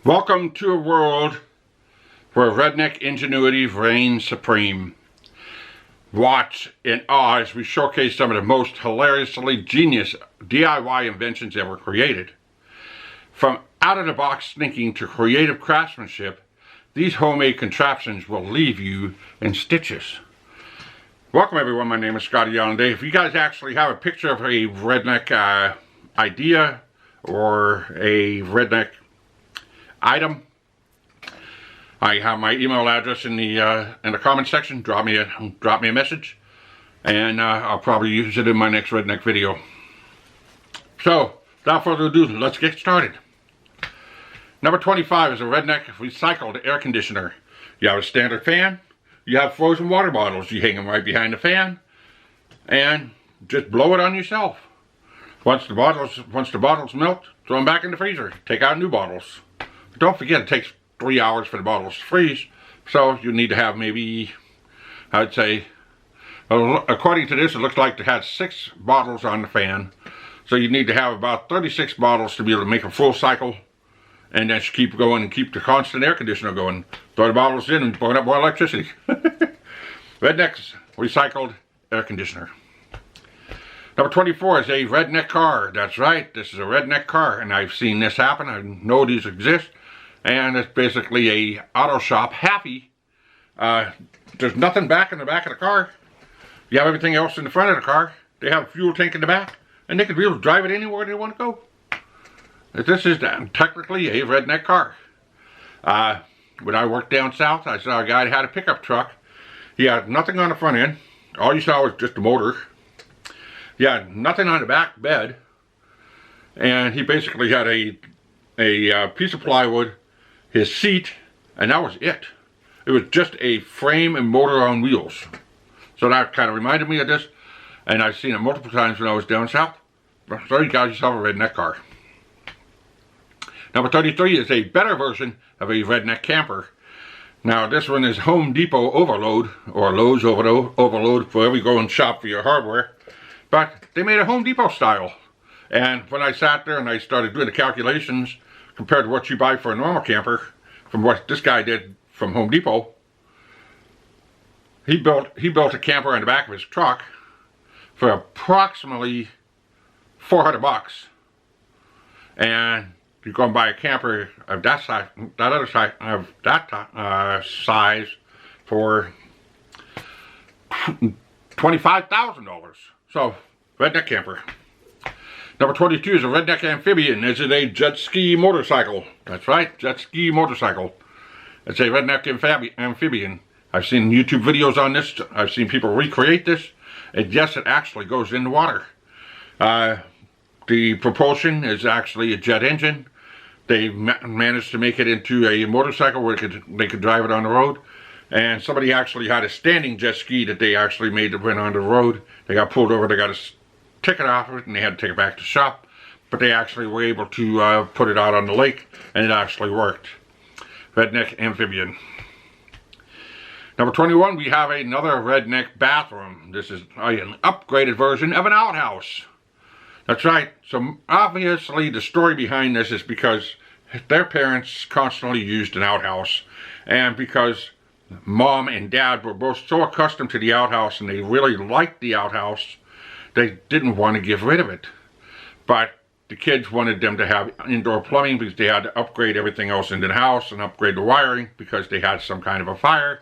Welcome to a world where redneck ingenuity reigns supreme. Watch in awe as we showcase some of the most hilariously genius DIY inventions ever created. From out-of-the-box thinking to creative craftsmanship, these homemade contraptions will leave you in stitches. Welcome everyone, my name is ScottyAllenDay. If you guys actually have a picture of a redneck idea or a redneck item, I have my email address in the comment section. Drop me a message, and I'll probably use it in my next redneck video. So, without further ado, let's get started. Number 25 is a redneck recycled air conditioner. You have a standard fan. You have frozen water bottles. You hang them right behind the fan, and just blow it on yourself. Once the bottles melt, throw them back in the freezer. Take out new bottles. Don't forget, it takes 3 hours for the bottles to freeze, so you need to have maybe, I'd say, according to this, it looks like it has 6 bottles on the fan, so you need to have about 36 bottles to be able to make a full cycle, and then just keep going and keep the constant air conditioner going. Throw the bottles in and burn up more electricity. Redneck's recycled air conditioner. Number 24 is a redneck car. That's right, this is a redneck car, and I've seen this happen. I know these exist. And it's basically a auto shop happy. There's nothing back in the back of the car. You have everything else in the front of the car. They have a fuel tank in the back, and they can be able to drive it anywhere they want to go. This is technically a redneck car. When I worked down south, I saw a guy that had a pickup truck. He had nothing on the front end. All you saw was just the motor. He had nothing on the back bed, and he basically had a piece of plywood, his seat, and that was it. It was just a frame and motor on wheels. So that kind of reminded me of this, and I've seen it multiple times when I was down south. So you got yourself a redneck car. Number 33 is a better version of a redneck camper. Now this one is Home Depot overload, or Lowe's overload, wherever you go and shop for your hardware. But they made a Home Depot style. And when I sat there and I started doing the calculations, compared to what you buy for a normal camper, from what this guy did from Home Depot, he built a camper on the back of his truck for approximately $400, and you go and buy a camper of that size, size for $25,000. So redneck camper. Number 22 is a redneck amphibian. This is a jet ski motorcycle. That's right, jet ski motorcycle. It's a redneck amphibian. I've seen YouTube videos on this. I've seen people recreate this. And yes, it actually goes in the water. The propulsion is actually a jet engine. They managed to make it into a motorcycle where they could drive it on the road. And somebody actually had a standing jet ski that they actually made that went on the road. They got pulled over. They got a ticket off of it, and they had to take it back to the shop, but they actually were able to put it out on the lake, and it actually worked. Redneck amphibian. Number 21, we have another redneck bathroom. This is an upgraded version of an outhouse. That's right. So obviously the story behind this is because their parents constantly used an outhouse, and because mom and dad were both so accustomed to the outhouse and they really liked the outhouse, they didn't want to get rid of it. But the kids wanted them to have indoor plumbing because they had to upgrade everything else in the house and upgrade the wiring because they had some kind of a fire.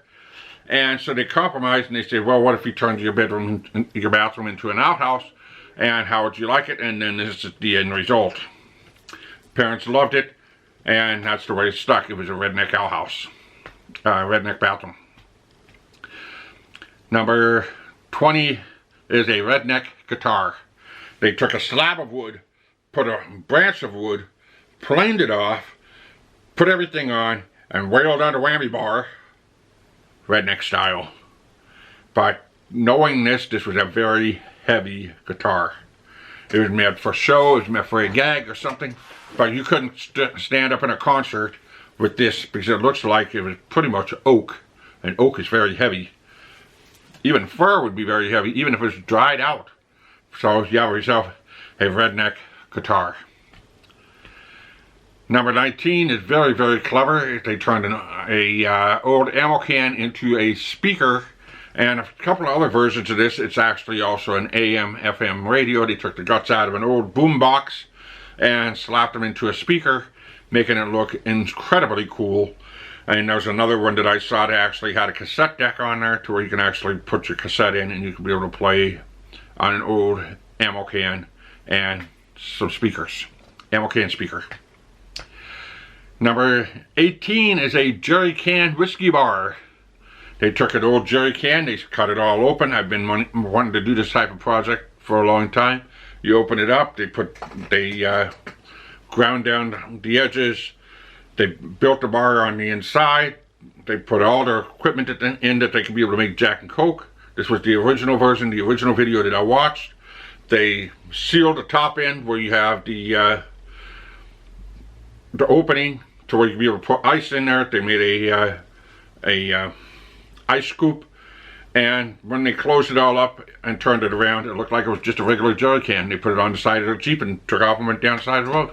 And so they compromised and they said, well, what if we turned your bathroom into an outhouse, and how would you like it? And then this is the end result. Parents loved it, and that's the way it stuck. It was a redneck outhouse, redneck bathroom. Number 20 is a redneck guitar. They took a slab of wood, put a branch of wood, planed it off, put everything on, and wailed on the whammy bar, redneck style. But knowing this was a very heavy guitar. It was meant for show, it was meant for a gag or something, but you couldn't stand up in a concert with this because it looks like it was pretty much oak, and oak is very heavy. Even fur would be very heavy, even if it was dried out. So you have yourself a redneck guitar. Number 19 is very, very clever. They turned a old ammo can into a speaker, and a couple of other versions of this. It's actually also an AM FM radio. They took the guts out of an old boom box and slapped them into a speaker, making it look incredibly cool. And there's another one that I saw that actually had a cassette deck on there to where you can actually put your cassette in and you can be able to play on an old ammo can and some speakers. Ammo can speaker. Number 18 is a jerry can whiskey bar. They took an old jerry can, they cut it all open. I've been wanting to do this type of project for a long time. You open it up, they ground down the edges, they built the bar on the inside, they put all their equipment in that they could be able to make Jack and Coke. This was the original version, the original video that I watched. They sealed the top end where you have the opening to where you can be able to put ice in there. They made a ice scoop, and when they closed it all up and turned it around, it looked like it was just a regular jerry can. They put it on the side of the Jeep and took off and went down the side of the road.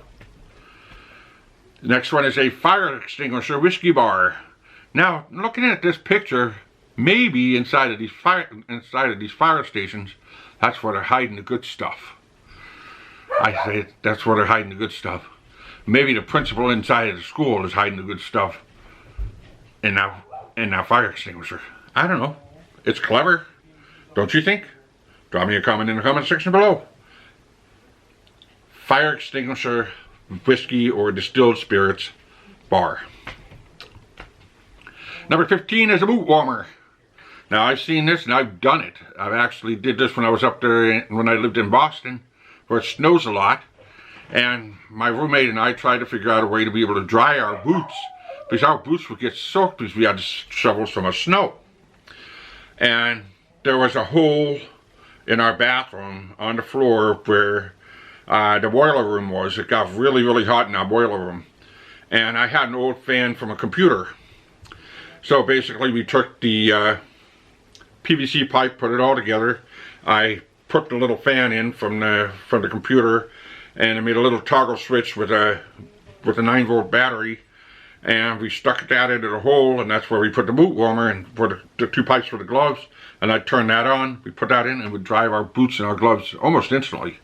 The next one is a fire extinguisher whiskey bar. Now, looking at this picture, maybe inside of these fire stations, that's where they're hiding the good stuff. I say that's where they're hiding the good stuff. Maybe the principal inside of the school is hiding the good stuff in that fire extinguisher. I don't know. It's clever, don't you think? Drop me a comment in the comment section below. Fire extinguisher, whiskey or distilled spirits bar. Number 15 is a boot warmer. Now I've seen this and I've done it. I've actually did this when I was up there when I lived in Boston, where it snows a lot. And my roommate and I tried to figure out a way to be able to dry our boots, because our boots would get soaked because we had to shovel so much snow. And there was a hole in our bathroom on the floor where the boiler room was. It got really, really hot in our boiler room. And I had an old fan from a computer. So basically we took the PVC pipe, put it all together. I put the little fan in from the computer, and I made a little toggle switch with a 9-volt battery, and we stuck that into the hole, and that's where we put the boot warmer and for the 2 pipes for the gloves. And I'd turn that on, we put that in, and we'd dry our boots and our gloves almost instantly.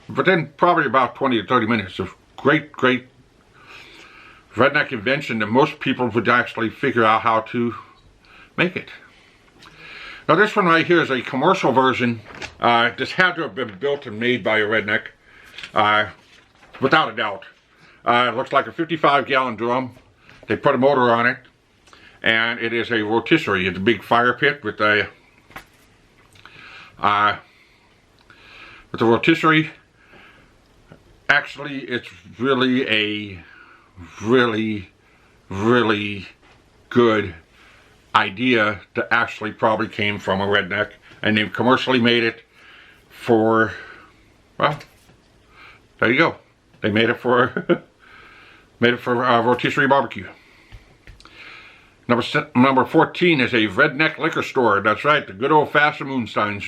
But then probably about 20 to 30 minutes of great redneck invention that most people would actually figure out how to make it. Now this one right here is a commercial version. This had to have been built and made by a redneck. Without a doubt. It looks like a 55-gallon drum. They put a motor on it, and it is a rotisserie. It's a big fire pit with a rotisserie. Actually, it's really a really good idea that actually probably came from a redneck, and they've commercially made it for, well, there you go. They made it for rotisserie barbecue. Number 14 is a redneck liquor store. That's right, the good old-fashioned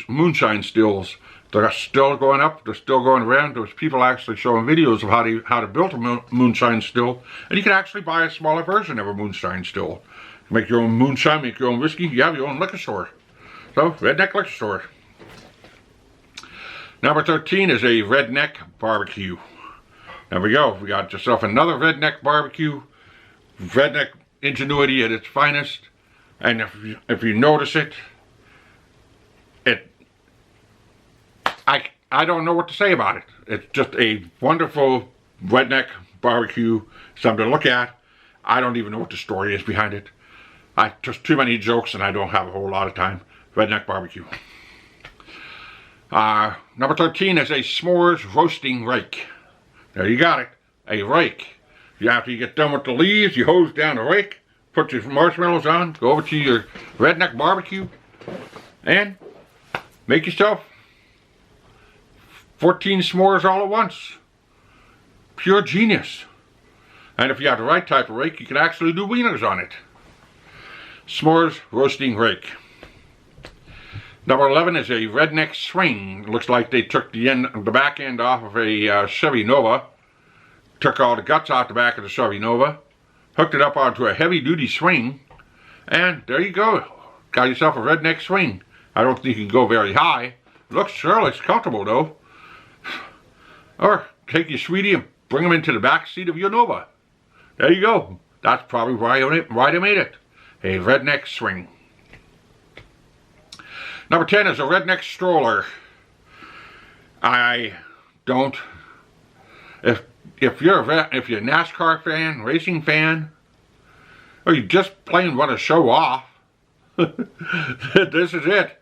moonshine stills. They're still going up. They're still going around. There's people actually showing videos of how to build a moonshine still, and you can actually buy a smaller version of a moonshine still. Make your own moonshine, make your own whiskey. You have your own liquor store. So, redneck liquor store. Number 13 is a redneck barbecue. There we go. We got yourself another redneck barbecue. Redneck ingenuity at its finest. And if you notice it, I don't know what to say about it. It's just a wonderful redneck barbecue, something to look at. I don't even know what the story is behind it. Just too many jokes and I don't have a whole lot of time. Redneck barbecue. Number 13 is a s'mores roasting rake. There you got it. A rake. After you get done with the leaves, you hose down the rake, put your marshmallows on, go over to your redneck barbecue, and make yourself 14 s'mores all at once. Pure genius. And if you have the right type of rake, you can actually do wieners on it. S'mores roasting rake. Number 11 is a redneck swing. Looks like they took the back end off of a Chevy Nova, took all the guts out the back of the Chevy Nova, hooked it up onto a heavy-duty swing, and there you go. Got yourself a redneck swing. I don't think you can go very high. Sure looks comfortable though. Or take your sweetie and bring him into the back seat of your Nova. There you go. That's probably why they made it. A redneck swing. Number 10 is a redneck stroller. If you're a NASCAR fan, racing fan, or you just plain want to show off, this is it.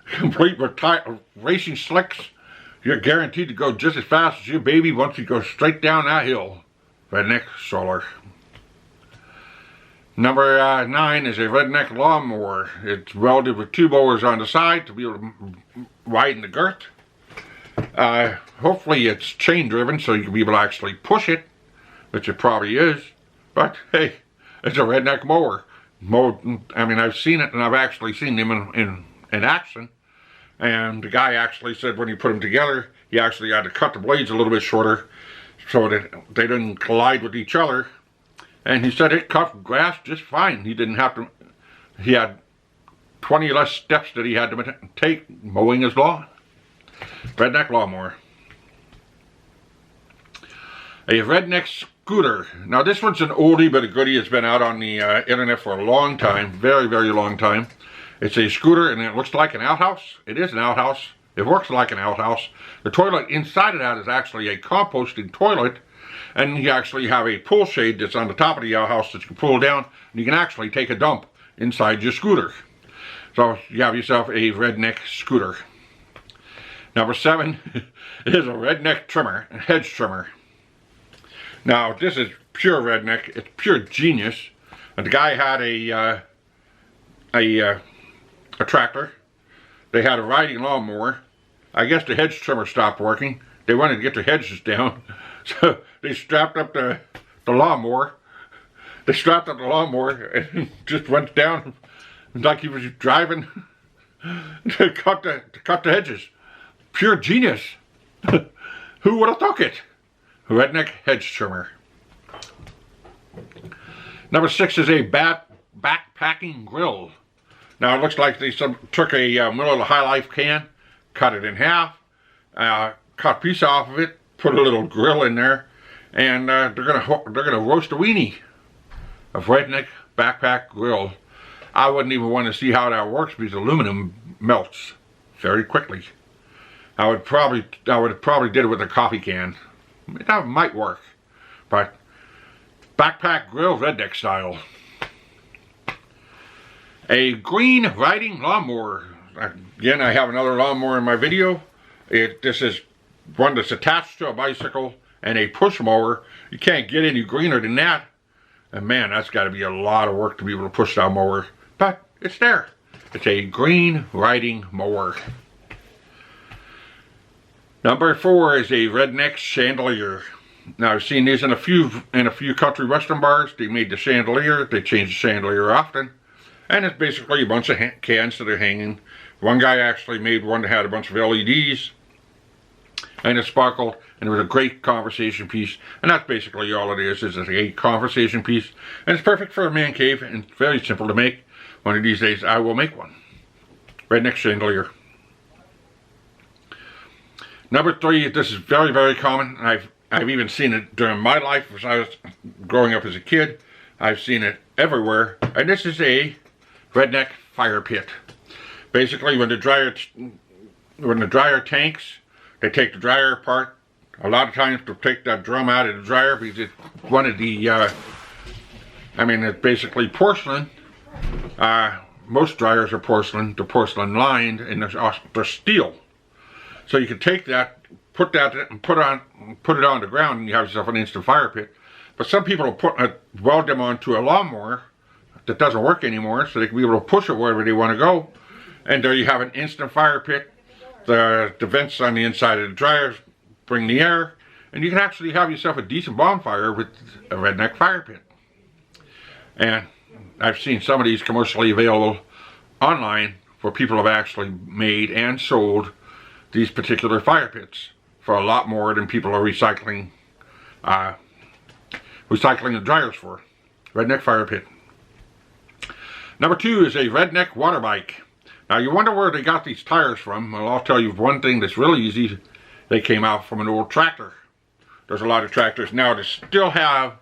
Complete with racing slicks. You're guaranteed to go just as fast as your baby once you go straight down that hill. Redneck stroller. Number 9 is a redneck lawnmower. It's welded with 2 mowers on the side to be able to widen the girth. Hopefully it's chain driven so you can be able to actually push it, which it probably is. But hey, it's a redneck mower. I mean, I've seen it, and I've actually seen them in action. And the guy actually said when he put them together, he actually had to cut the blades a little bit shorter so that they didn't collide with each other. And he said it cut grass just fine. He didn't have to, he had 20 less steps that he had to take mowing his lawn. Redneck lawnmower. A redneck scooter. Now this one's an oldie but a goodie. It's been out on the internet for a long time. Very, very long time. It's a scooter and it looks like an outhouse. It is an outhouse. It works like an outhouse. The toilet inside of that is actually a composting toilet. And you actually have a pull shade that's on the top of the outhouse that you can pull down. And you can actually take a dump inside your scooter. So you have yourself a redneck scooter. Number 7 is a redneck trimmer, a hedge trimmer. Now this is pure redneck. It's pure genius. And the guy had a tractor. They had a riding lawnmower. I guess the hedge trimmer stopped working. They wanted to get the hedges down, so they strapped up the lawnmower. They strapped up the lawnmower and just went down like he was driving to cut the hedges. Pure genius. Who would have thought it? Redneck hedge trimmer. Number 6 is a backpacking grill. Now it looks like they took a little High Life can, cut it in half, cut a piece off of it, put a little grill in there, and they're gonna roast a weenie. A redneck backpack grill. I wouldn't even want to see how that works because aluminum melts very quickly. I would probably did it with a coffee can. That might work, but backpack grill redneck style. A green riding lawnmower. Again, I have another lawnmower in my video. This is one that's attached to a bicycle and a push mower. You can't get any greener than that. And man, that's got to be a lot of work to be able to push that mower. But it's there. It's a green riding mower. Number 4 is a redneck chandelier. Now I've seen these in a few country western bars. They made the chandelier. They change the chandelier often. And it's basically a bunch of cans that are hanging. One guy actually made one that had a bunch of LEDs. And it sparkled. And it was a great conversation piece. And that's basically all it is a conversation piece. And it's perfect for a man cave. And it's very simple to make. One of these days I will make one. Redneck chandelier. Number 3, this is very, very common. I've even seen it during my life as I was growing up as a kid. I've seen it everywhere. And this is a redneck fire pit. Basically, when the dryer tanks, they take the dryer apart. A lot of times to take that drum out of the dryer because it's one of the, it's basically porcelain. Most dryers are porcelain. They're porcelain lined and they're steel. So you can take that, put it on the ground, and you have yourself an instant fire pit. But some people will weld them onto a lawnmower that doesn't work anymore, so they can be able to push it wherever they want to go. And there you have an instant fire pit. The vents on the inside of the dryers bring the air, and you can actually have yourself a decent bonfire with a redneck fire pit. And I've seen some of these commercially available online where people have actually made and sold these particular fire pits for a lot more than people are recycling recycling the dryers for. Redneck fire pit. Number 2 is a Redneck water bike. Now you wonder where they got these tires from. Well, I'll tell you one thing that's really easy. They came out from an old tractor. There's a lot of tractors now that still have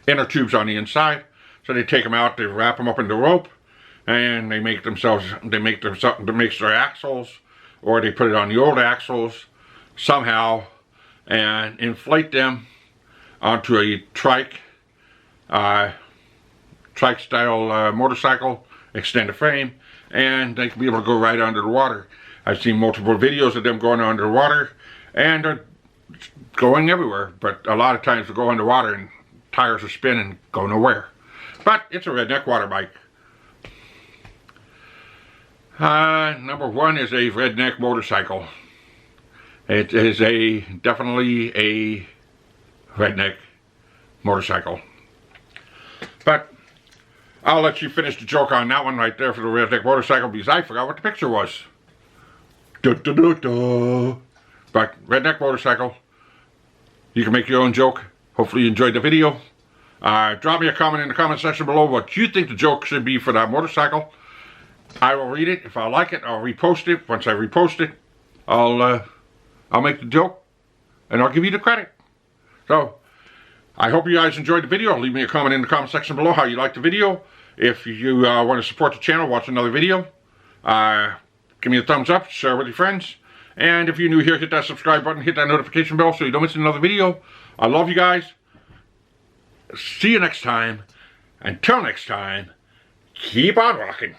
inner tubes on the inside. So they take them out, they wrap them up in the rope, and they make their axles, or they put it on the old axles somehow and inflate them onto a trike style motorcycle, extend the frame, and they can be able to go right under the water. I've seen multiple videos of them going under the water, and they're going everywhere, but a lot of times they go underwater and tires are spinning, go nowhere. But it's a Redneck water bike. Number 1 is a Redneck motorcycle. It is definitely a Redneck motorcycle. But I'll let you finish the joke on that one right there for the Redneck motorcycle, because I forgot what the picture was. But Redneck motorcycle. You can make your own joke. Hopefully you enjoyed the video. Drop me a comment in the comment section below what you think the joke should be for that motorcycle. I will read it. If I like it, I'll repost it. Once I repost it, I'll make the joke and I'll give you the credit. So I hope you guys enjoyed the video. Leave me a comment in the comment section below how you liked the video. If you want to support the channel, watch another video, give me a thumbs up, share with your friends. And if you're new here, hit that subscribe button, hit that notification bell so you don't miss another video. I love you guys. See you next time. Until next time, keep on rocking.